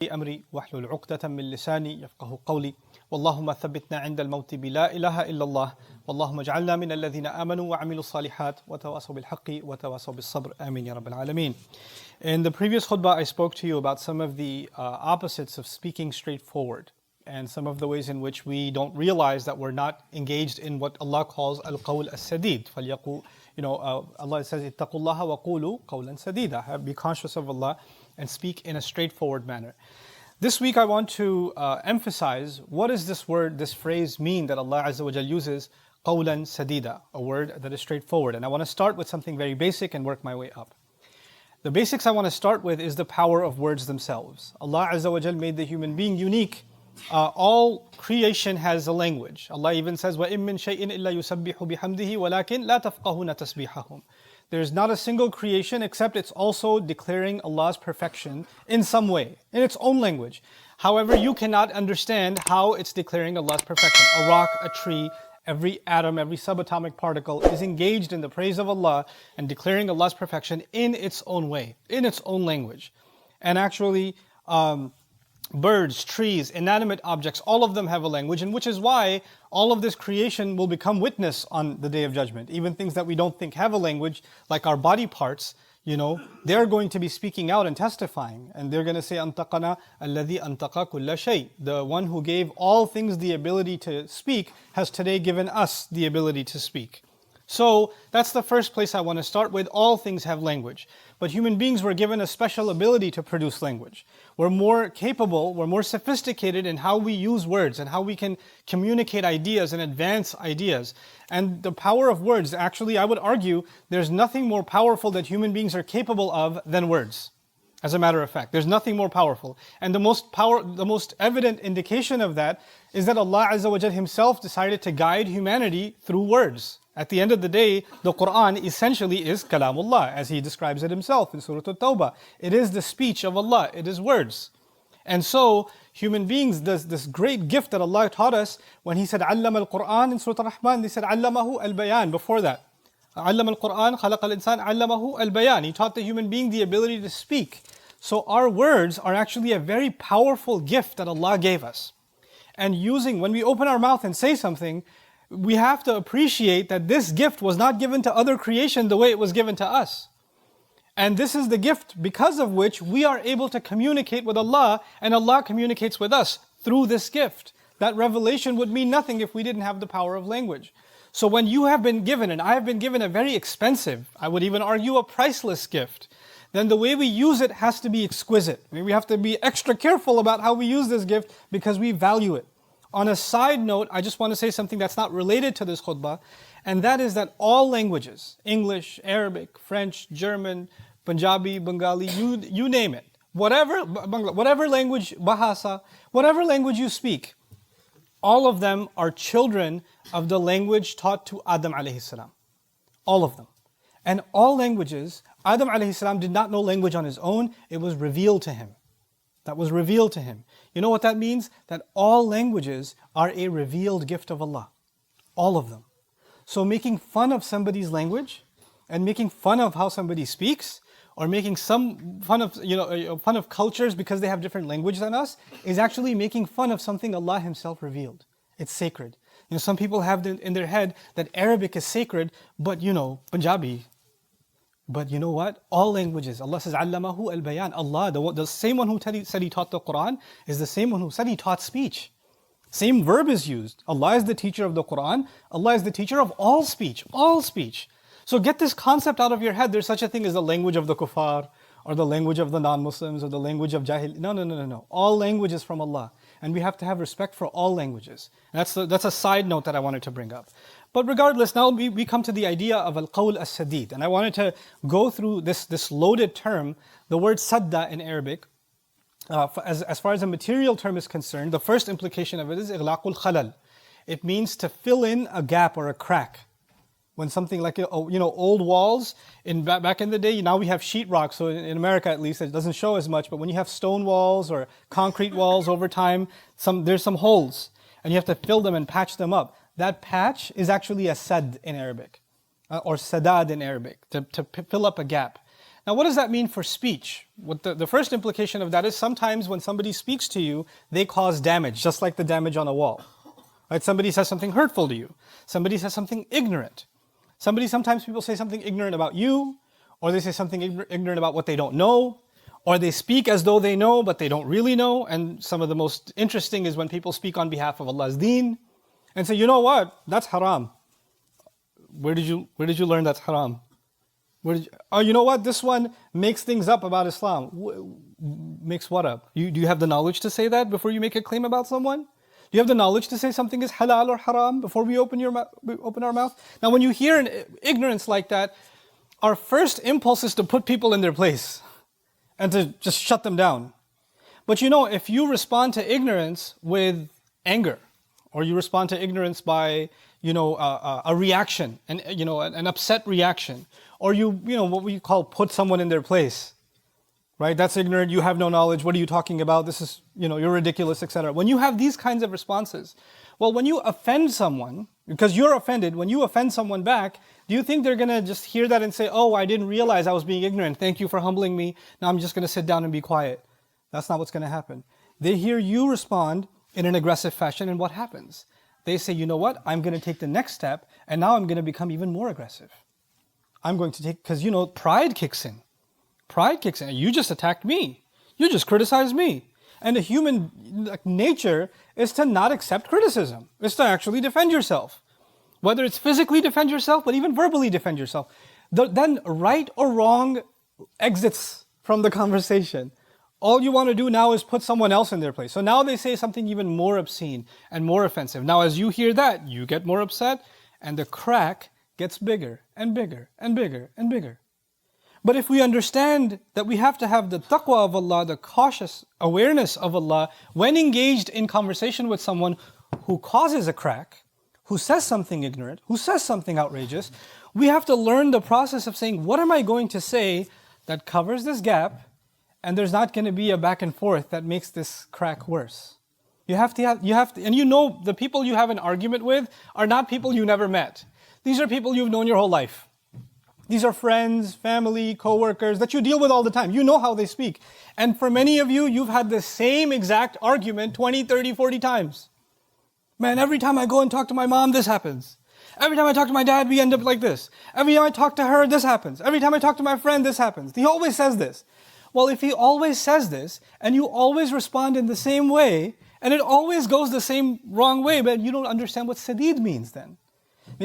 أمري واحلل عقدة من لساني يفقه قولي واللهم ثبتنا عند الموت بلا إله إلا الله واللهم اجعلنا من الذين آمنوا وعملوا الصالحات وتواصوا بالحق وتواصوا بالصبر آمين يا رب العالمين. In the previous khutbah, I spoke to you about some of the opposites of speaking straightforward and some of the ways in which we don't realize that we're not engaged in what Allah calls al-qawl as-sadid. Allah says, اتقوا الله وقولوا قولا سديدا. Be conscious of Allah and speak in a straightforward manner. This week I want to emphasize what does this word, this phrase mean that Allah Azza wa Jal uses, qawlan sadida, a word that is straightforward. And I want to start with something very basic and work my way up. The basics I want to start with is the power of words themselves. Allah Azza wa Jal made the human being unique. All creation has a language. Allah even says, وَإِن مِّن شَيْءٍ إِلَّا يُسَبِّحُ بِحَمْدِهِ وَلَكِنْ لَا تَفْقَهُونَ تَسْبِيحَهُم. There's not a single creation except it's also declaring Allah's perfection in some way, in its own language. However, you cannot understand how it's declaring Allah's perfection. A rock, a tree, every atom, every subatomic particle is engaged in the praise of Allah and declaring Allah's perfection in its own way, in its own language. And actually, birds, trees, inanimate objects, all of them have a language, and which is why all of this creation will become witness on the Day of Judgment. Even things that we don't think have a language, like our body parts, they're going to be speaking out and testifying. And they're going to say, أَنْتَقَنَا الَّذِي أَنْتَقَ كُلَّ شَيْءٍ. The one who gave all things the ability to speak has today given us the ability to speak. So that's the first place I want to start with. All things have language. But human beings were given a special ability to produce language. We're more capable, we're more sophisticated in how we use words and how we can communicate ideas and advance ideas. And the power of words, actually, I would argue, there's nothing more powerful that human beings are capable of than words. As a matter of fact, there's nothing more powerful. And the most evident indication of that is that Allah Azza wa Jal Himself decided to guide humanity through words. At the end of the day, the Quran essentially is kalamullah, as He describes it Himself in Surah At-Tawbah. It is the speech of Allah, it is words. And so, human beings, this great gift that Allah taught us, when He said, Allama al-Quran in Surah Ar-Rahman, He said, Allamahu al-Bayan, before that. Allama al-Quran, khalaqa al-insan, Allamahu al-Bayan. He taught the human being the ability to speak. So our words are actually a very powerful gift that Allah gave us. And when we open our mouth and say something, we have to appreciate that this gift was not given to other creation the way it was given to us. And this is the gift because of which we are able to communicate with Allah, and Allah communicates with us through this gift. That revelation would mean nothing if we didn't have the power of language. So when you have been given, and I have been given a very expensive, I would even argue a priceless gift, then the way we use it has to be exquisite. I mean, we have to be extra careful about how we use this gift because we value it. On a side note, I just want to say something that's not related to this khutbah, and that is that all languages, English, Arabic, French, German, Punjabi, Bengali, you name it, whatever language, Bahasa, whatever language you speak, all of them are children of the language taught to Adam alayhi salam. All of them. And all languages, Adam alayhi salam did not know language on his own, it was revealed to him. That was revealed to him. You know what that means? That all languages are a revealed gift of Allah. All of them. So making fun of somebody's language and making fun of how somebody speaks, or making some fun of cultures because they have different language than us, is actually making fun of something Allah Himself revealed. It's sacred. Some people have in their head that Arabic is sacred, but Punjabi. But you know what? All languages, Allah says, Allamahu al-Bayan. Allah, the same one who said He taught the Quran, is the same one who said He taught speech. Same verb is used. Allah is the teacher of the Quran. Allah is the teacher of all speech. All speech. So get this concept out of your head. There's such a thing as the language of the kuffar, or the language of the non-Muslims, or the language of jahil. No. All language is from Allah. And we have to have respect for all languages. That's a side note that I wanted to bring up. But regardless, now we come to the idea of al-qawl as-sadid. And I wanted to go through this loaded term, the word sadda in Arabic. As far as a material term is concerned, the first implication of it is ighlaqul khalal. It means to fill in a gap or a crack. When something like old walls, back in the day, now we have sheetrock, so in America at least it doesn't show as much, but when you have stone walls or concrete walls over time, there's some holes, and you have to fill them and patch them up. That patch is actually a sad in Arabic, or sadad in Arabic, to fill up a gap. Now, what does that mean for speech? What the first implication of that is sometimes when somebody speaks to you, they cause damage, just like the damage on a wall. Right? Somebody says something hurtful to you. Somebody says something ignorant. Sometimes people say something ignorant about you, or they say something ignorant about what they don't know, or they speak as though they know, but they don't really know. And some of the most interesting is when people speak on behalf of Allah's deen and say, you know what, that's haram. Where did you learn that's haram? Oh, you know what, this one makes things up about Islam. Makes what up? Do you have the knowledge to say that before you make a claim about someone? Do you have the knowledge to say something is halal or haram before we open our mouth? Now, when you hear an ignorance like that, our first impulse is to put people in their place and to just shut them down. But if you respond to ignorance with anger, or you respond to ignorance by, a reaction, and an upset reaction, or what we call put someone in their place, right? That's ignorant. You have no knowledge. What are you talking about? This is, you're ridiculous, etc. When you have these kinds of responses, well, when you offend someone, because you're offended, when you offend someone back, do you think they're going to just hear that and say, oh, I didn't realize I was being ignorant. Thank you for humbling me. Now I'm just going to sit down and be quiet. That's not what's going to happen. They hear you respond in an aggressive fashion, and what happens? They say, you know what? I'm going to take the next step, and now I'm going to become even more aggressive. I'm going to take, because pride kicks in. Pride kicks in. You just attacked me. You just criticized me. And the human nature is to not accept criticism. It's to actually defend yourself. Whether it's physically defend yourself, but even verbally defend yourself. Then right or wrong exits from the conversation. All you want to do now is put someone else in their place. So now they say something even more obscene and more offensive. Now as you hear that, you get more upset, and the crack gets bigger and bigger and bigger and bigger. But if we understand that we have to have the taqwa of Allah, the cautious awareness of Allah, when engaged in conversation with someone who causes a crack, who says something ignorant, who says something outrageous, we have to learn the process of saying, what am I going to say that covers this gap, and there's not going to be a back and forth that makes this crack worse. You have to, and the people you have an argument with are not people you never met. These are people you've known your whole life. These are friends, family, co-workers that you deal with all the time. You know how they speak. And for many of you, you've had the same exact argument 20, 30, 40 times. Man, every time I go and talk to my mom, this happens. Every time I talk to my dad, we end up like this. Every time I talk to her, this happens. Every time I talk to my friend, this happens. He always says this. Well, if he always says this, and you always respond in the same way, and it always goes the same wrong way, but you don't understand what sadid means then.